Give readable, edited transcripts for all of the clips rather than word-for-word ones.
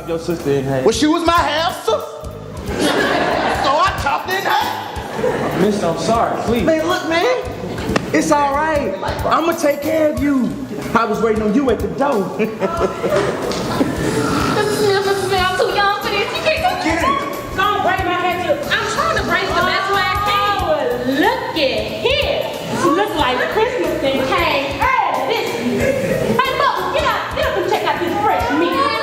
Your sister in half. Well, she was my half sister. So I chopped in half. Mister, I'm sorry, please. Man, look, man. It's all right. I'm going to take care of you. I was waiting on you at the door. Mrs. Smith, I'm too young for this. You can't go get it. Don't braid my hair too. I'm trying to brace the best way I can. Oh, look at here. She looks like Christmas thing. Hey, This. Hey, Mother, get up and check out this fresh meat.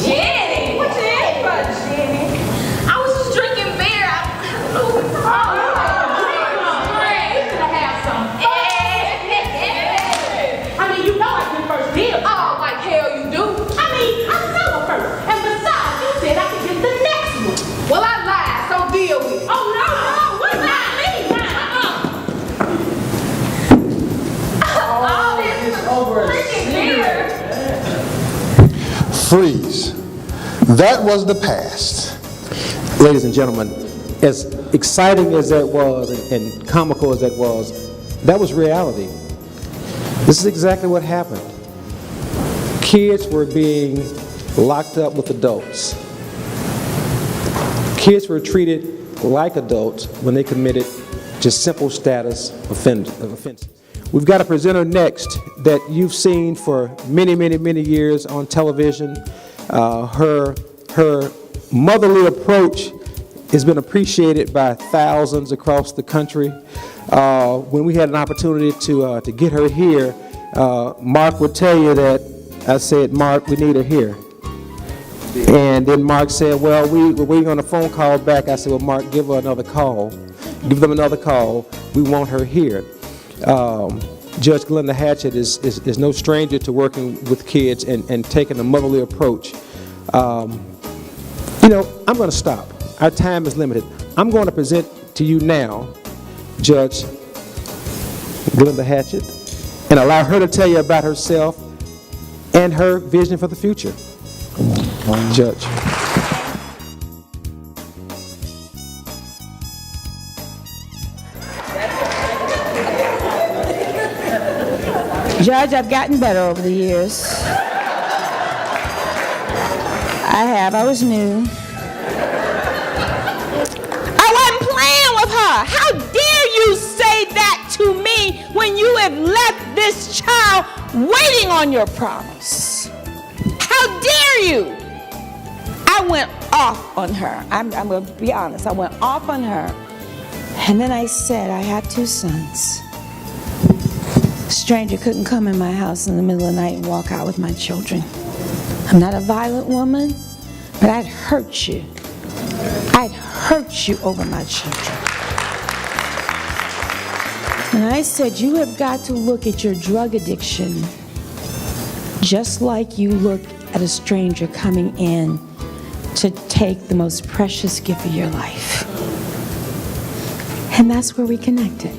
Jenny. What you in for, Jenny? I was just drinking beer. I mean, you know I did first deal. Oh, like hell you do. I mean, I sell first. And besides, you said I could get the next one. Well, I lied, so deal with it. Oh, no. What's that mean? All this over a freaking beer. Freeze. That was the past. Ladies and gentlemen, as exciting as that was and comical as that was reality. This is exactly what happened. Kids were being locked up with adults. Kids were treated like adults when they committed just simple status offenses. We've got a presenter next that you've seen for many, many, many years on television. Her motherly approach has been appreciated by thousands across the country. When we had an opportunity to get her here, Mark would tell you that I said, "Mark, we need her here." And then Mark said, "Well, we're waiting on a phone call back." I said, "Well, Mark, give her another call. Give them another call. We want her here." Judge Glenda Hatchett is no stranger to working with kids and taking a motherly approach. I'm going to stop. Our time is limited. I'm going to present to you now Judge Glenda Hatchett and allow her to tell you about herself and her vision for the future. Judge. Judge, I've gotten better over the years. I have. I was new. I wasn't playing with her. How dare you say that to me when you have left this child waiting on your promise? How dare you? I went off on her. I'm going to be honest. I went off on her. And then I said, I have 2 sons. A stranger couldn't come in my house in the middle of the night and walk out with my children. I'm not a violent woman, but I'd hurt you. I'd hurt you over my children. And I said, you have got to look at your drug addiction just like you look at a stranger coming in to take the most precious gift of your life. And that's where we connected.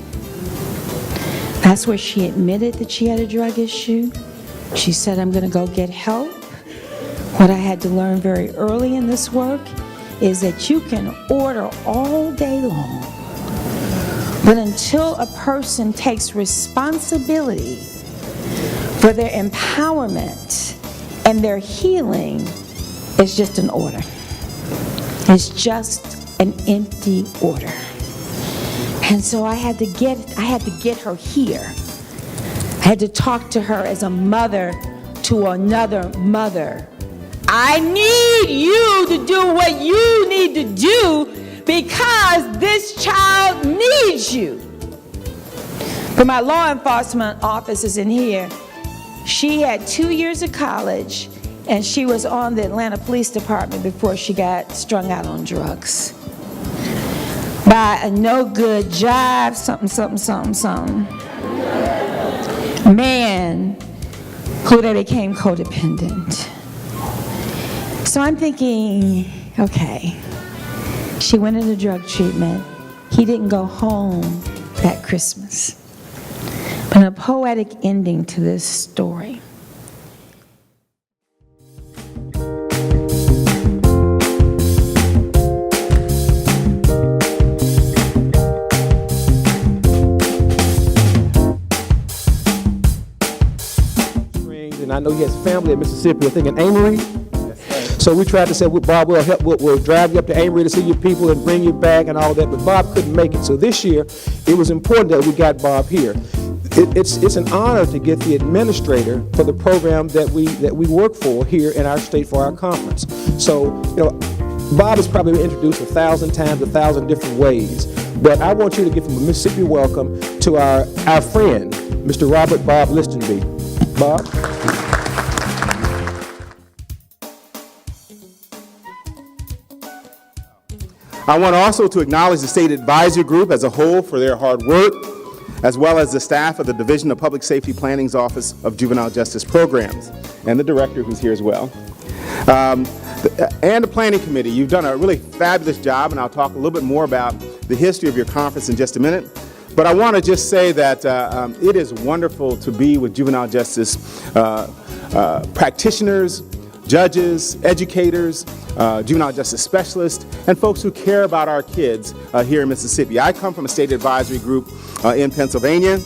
That's where she admitted that she had a drug issue. She said, I'm going to go get help. What I had to learn very early in this work is that you can order all day long, but until a person takes responsibility for their empowerment and their healing, it's just an order. It's just an empty order. And so I had to get her here. I had to talk to her as a mother to another mother. I need you to do what you need to do This child needs you. For my law enforcement officers in here, she had 2 years of college, and she was on the Atlanta Police Department before she got strung out on drugs. By a no-good jive, something. Man who they became codependent. So I'm thinking, okay, she went into drug treatment. He didn't go home that Christmas. But a poetic ending to this story. And I know he has family in Mississippi, I think in Amory. So we tried to say, well, Bob, we'll drive you up to Amory to see your people and bring you back and all that, but Bob couldn't make it. So this year, it was important that we got Bob here. It's an honor to get the administrator for the program that we work for here in our state for our conference. So, you know, Bob has probably been introduced 1,000 times, 1,000 different ways, but I want you to give him a Mississippi welcome to our friend, Mr. Robert Bob Listenby. Bob? I want also to acknowledge the State Advisory Group as a whole for their hard work, as well as the staff of the Division of Public Safety Planning's Office of Juvenile Justice Programs, and the director who's here as well. And the Planning Committee. You've done a really fabulous job, and I'll talk a little bit more about the history of your conference in just a minute. But I want to just say that it is wonderful to be with juvenile justice practitioners, judges, educators, juvenile justice specialists, and folks who care about our kids here in Mississippi. I come from a state advisory group in Pennsylvania.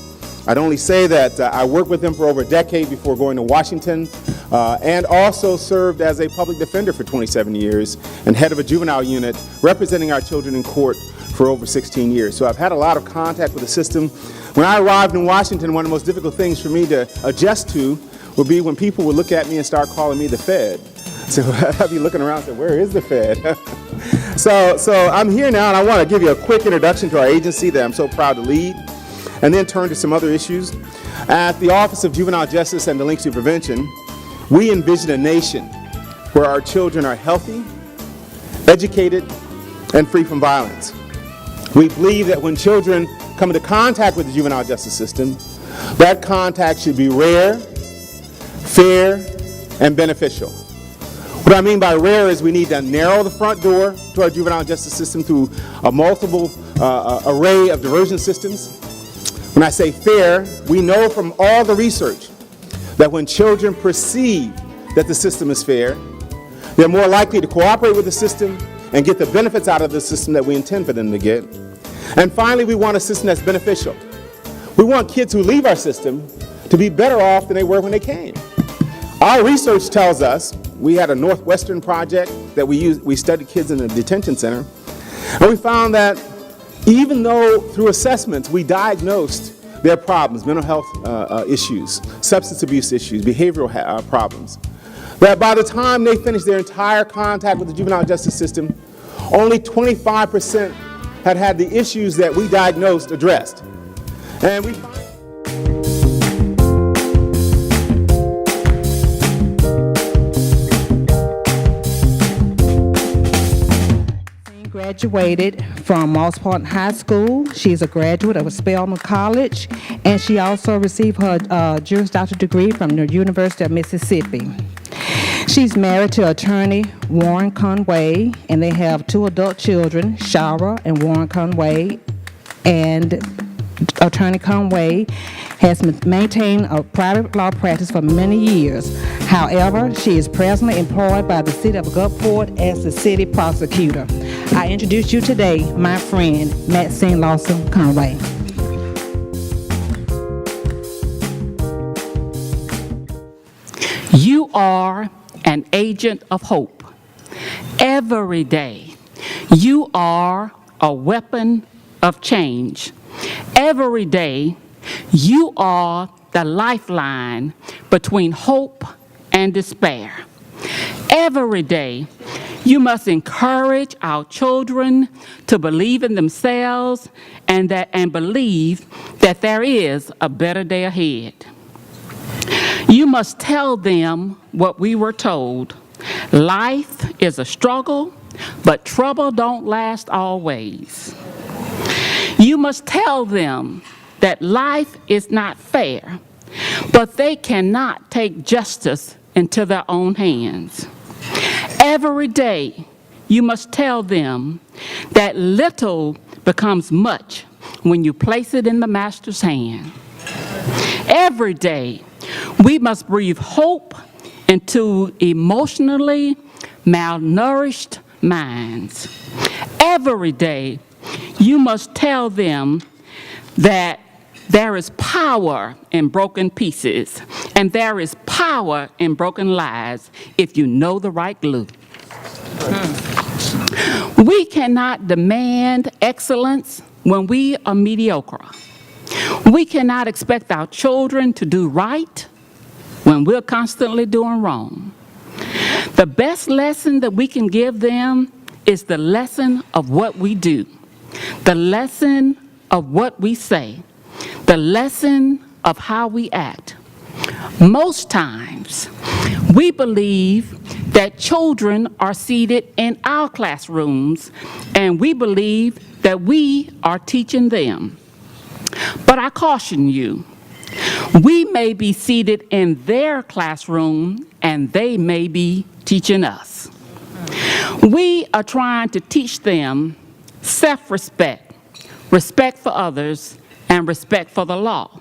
I'd only say that I worked with them for over a decade before going to Washington, and also served as a public defender for 27 years and head of a juvenile unit representing our children in court for over 16 years. So I've had a lot of contact with the system. When I arrived in Washington, one of the most difficult things for me to adjust to would be when people would look at me and start calling me the Fed. So I'd be looking around and say, where is the Fed? So I'm here now, and I want to give you a quick introduction to our agency that I'm so proud to lead, and then turn to some other issues. At the Office of Juvenile Justice and Delinquency Prevention, we envision a nation where our children are healthy, educated, and free from violence. We believe that when children come into contact with the juvenile justice system, that contact should be rare, fair, and beneficial. What I mean by rare is we need to narrow the front door to our juvenile justice system through a multiple array of diversion systems. When I say fair, we know from all the research that when children perceive that the system is fair, they're more likely to cooperate with the system and get the benefits out of the system that we intend for them to get. And finally, we want a system that's beneficial. We want kids who leave our system to be better off than they were when they came. Our research tells us, we had a Northwestern project that we studied kids in a detention center, and we found that even though through assessments we diagnosed their problems, mental health issues, substance abuse issues, behavioral problems, that by the time they finished their entire contact with the juvenile justice system, only 25% had the issues that we diagnosed addressed. And we graduated from Moss Park High School. She's a graduate of Spelman College, and she also received her Juris Doctorate degree from the University of Mississippi. She's married to attorney Warren Conway, and they have 2 adult children, Shara and Warren Conway, and attorney Conway has maintained a private law practice for many years. However, she is presently employed by the city of Gulfport as the city prosecutor. I introduce you today, my friend, Maxine Lawson Conway. You are an agent of hope. Every day, you are a weapon of change. Every day, you are the lifeline between hope and despair. Every day, You must encourage our children to believe in themselves and believe that there is a better day ahead. You must tell them what we were told. Life is a struggle, but trouble don't last always. You must tell them that life is not fair, but they cannot take justice into their own hands. Every day, you must tell them that little becomes much when you place it in the Master's hand. Every day, we must breathe hope into emotionally malnourished minds. Every day, you must tell them that there is power in broken pieces, and there is power in broken lives if you know the right glue. We cannot demand excellence when we are mediocre. We cannot expect our children to do right when we're constantly doing wrong. The best lesson that we can give them is the lesson of what we do, the lesson of what we say, the lesson of how we act. Most times, we believe that children are seated in our classrooms, and we believe that we are teaching them. But I caution you, we may be seated in their classroom, and they may be teaching us. We are trying to teach them self-respect, respect for others, and respect for the law.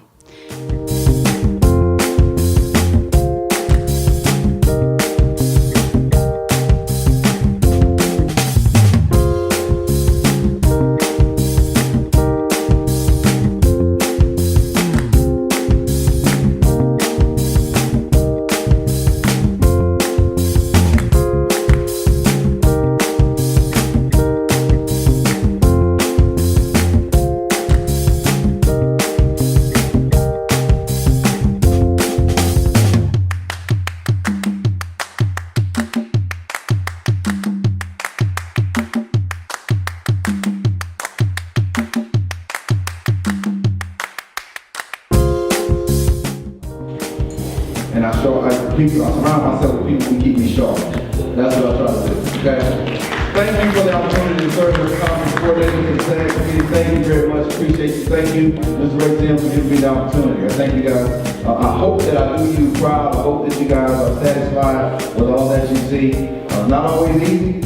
And I surround myself with people who keep me sharp. That's what I try to do, okay? Thank you for the opportunity to serve as conference coordinator for the Senate Committee. Thank you very much, appreciate you. Thank you, Mr. Ray Tim, for giving me the opportunity. I thank you guys. I hope that I do you proud. I hope that you guys are satisfied with all that you see. Not always easy.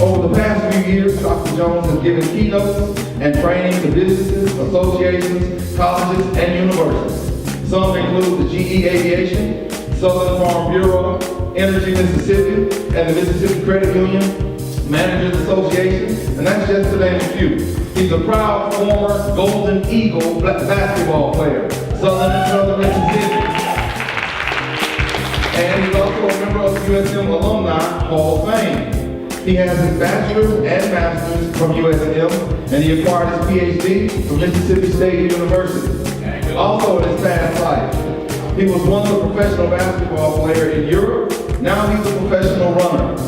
Over the past few years, Dr. Jones has given keynotes and training to businesses, associations, colleges, and universities. Some include the GE Aviation, Southern Farm Bureau, Energy Mississippi, and the Mississippi Credit Union Managers Association, and that's just to name a few. He's a proud former Golden Eagle basketball player, Southern Mississippi. And he's also a member of the USM Alumni Hall of Fame. He has his bachelor's and master's from USM, and he acquired his PhD from Mississippi State University. Also in his past life, he was once a professional basketball player in Europe. Now he's a professional runner.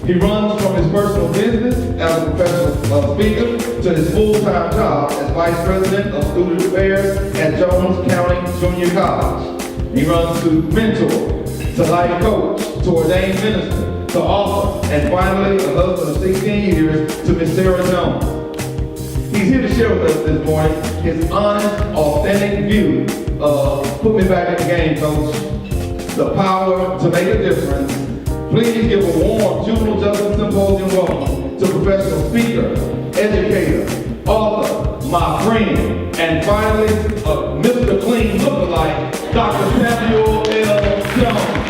He runs from his personal business as a professional speaker to his full-time job as Vice President of Student Affairs at Jones County Junior College. He runs to mentor, to life coach, to ordained minister, to author, and finally a husband of 16 years to Miss Sarah Jones. He's here to share with us this morning his honest, authentic view of put me back in the game, coach. The power to make a difference. Please give a warm Juvenile Justice Symposium welcome to professional speaker, educator, author, my friend, and finally, a Mr. Clean lookalike, Dr. Samuel L. Jones.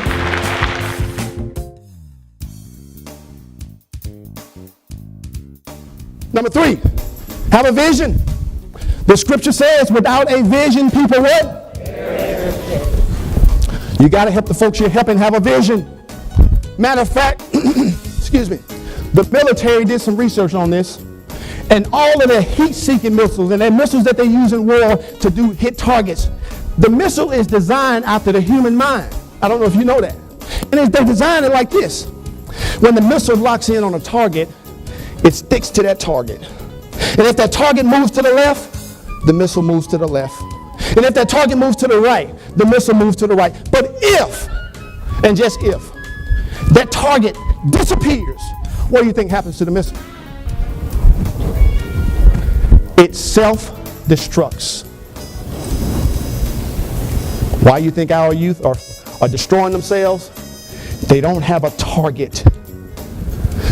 Number 3. Have a vision. The scripture says, without a vision, people what? You got to help the folks you're helping have a vision. Matter of fact, excuse me, the military did some research on this, and all of the heat-seeking missiles and the missiles that they use in war to hit targets, the missile is designed after the human mind. I don't know if you know that. And they design it like this. When the missile locks in on a target, it sticks to that target. And if that target moves to the left, the missile moves to the left. And if that target moves to the right, the missile moves to the right. But if, and just if, that target disappears, what do you think happens to the missile? It self-destructs. Why you think our youth are destroying themselves? They don't have a target.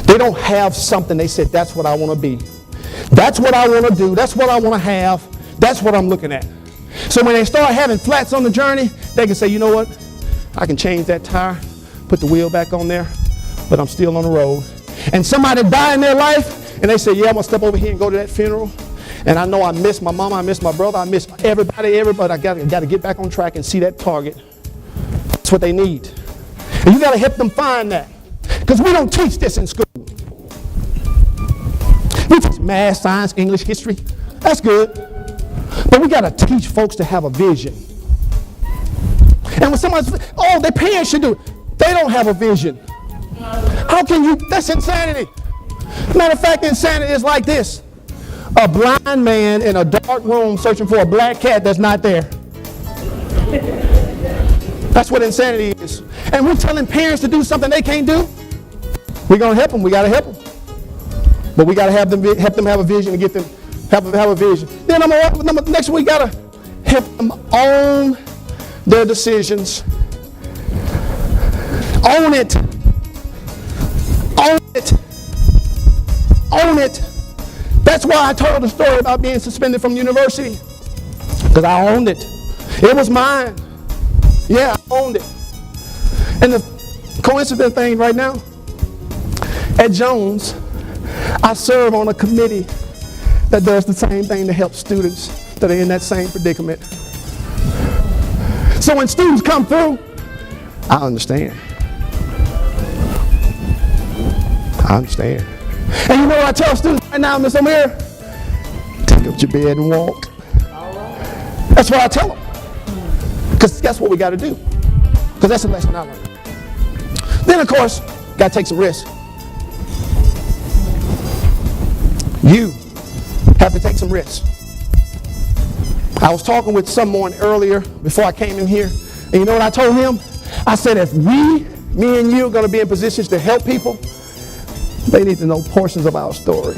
They don't have something they said, that's what I want to be. That's what I want to do. That's what I want to have. That's what I'm looking at. So when they start having flats on the journey, they can say, you know what? I can change that tire, put the wheel back on there, but I'm still on the road. And somebody die in their life, and they say, yeah, I'm going to step over here and go to that funeral. And I know I miss my mama, I miss my brother, I miss everybody, I got to get back on track and see that target. That's what they need. And you got to help them find that. Because we don't teach this in school. We teach math, science, English, history. That's good. But we got to teach folks to have a vision. And when somebody's, oh, their parents should do it. They don't have a vision. How can you? That's insanity. Matter of fact, insanity is like this. A blind man in a dark room searching for a black cat that's not there. That's what insanity is. And we're telling parents to do something they can't do. We're going to help them. We got to help them. But we got to help them have a vision and get them have a vision. Then next we got to help them own their decisions. Own it. Own it. Own it. That's why I told the story about being suspended from university. Because I owned it. It was mine. Yeah, I owned it. And the coincident thing right now, at Jones, I serve on a committee that does the same thing to help students that are in that same predicament. So when students come through, I understand. I understand. And you know what I tell students right now, Miss Amir? Take up your bed and walk. That's what I tell them. Because that's what we got to do. Because that's the lesson I learned. Then, of course, got to take some risks. You have to take some risks. I was talking with someone earlier before I came in here, and you know what I told him? I said, if me and you are going to be in positions to help people, they need to know portions of our story.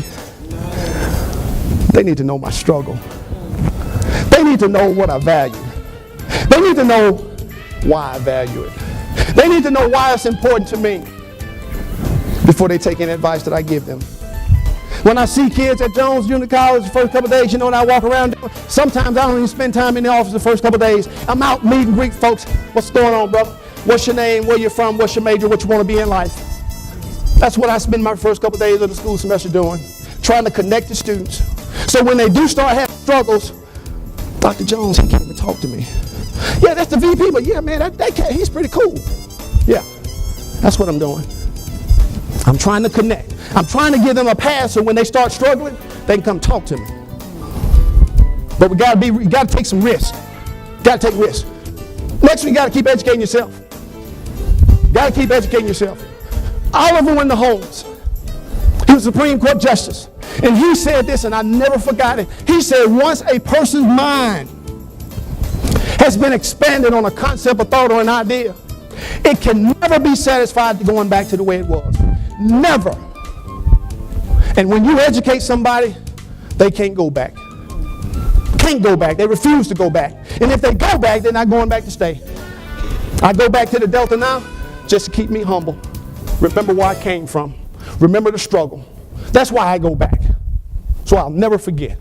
They need to know my struggle. They need to know what I value. They need to know why I value it. They need to know why it's important to me before they take any advice that I give them. When I see kids at Jones Junior College the first couple of days, you know what I walk around doing? Sometimes I don't even spend time in the office the first couple of days. I'm out meeting Greek folks. What's going on, brother? What's your name? Where you from? What's your major? What you want to be in life? That's what I spend my first couple of days of the school semester doing, trying to connect the students. So when they do start having struggles, Dr. Jones, he can't even talk to me. Yeah, that's the VP, but yeah, man, that cat, he's pretty cool. Yeah, that's what I'm doing. I'm trying to connect. I'm trying to give them a pass so when they start struggling, they can come talk to me. But we got to take some risks. Got to take risks. Next, we got to keep educating yourself. Got to keep educating yourself. Oliver Wendell Holmes, he was Supreme Court Justice, and he said this, and I never forgot it. He said, once a person's mind has been expanded on a concept, a thought, or an idea, it can never be satisfied going back to the way it was. Never. And when you educate somebody, they can't go back. Can't go back. They refuse to go back. And if they go back, they're not going back to stay. I go back to the Delta now just to keep me humble. Remember where I came from. Remember the struggle. That's why I go back. So I'll never forget.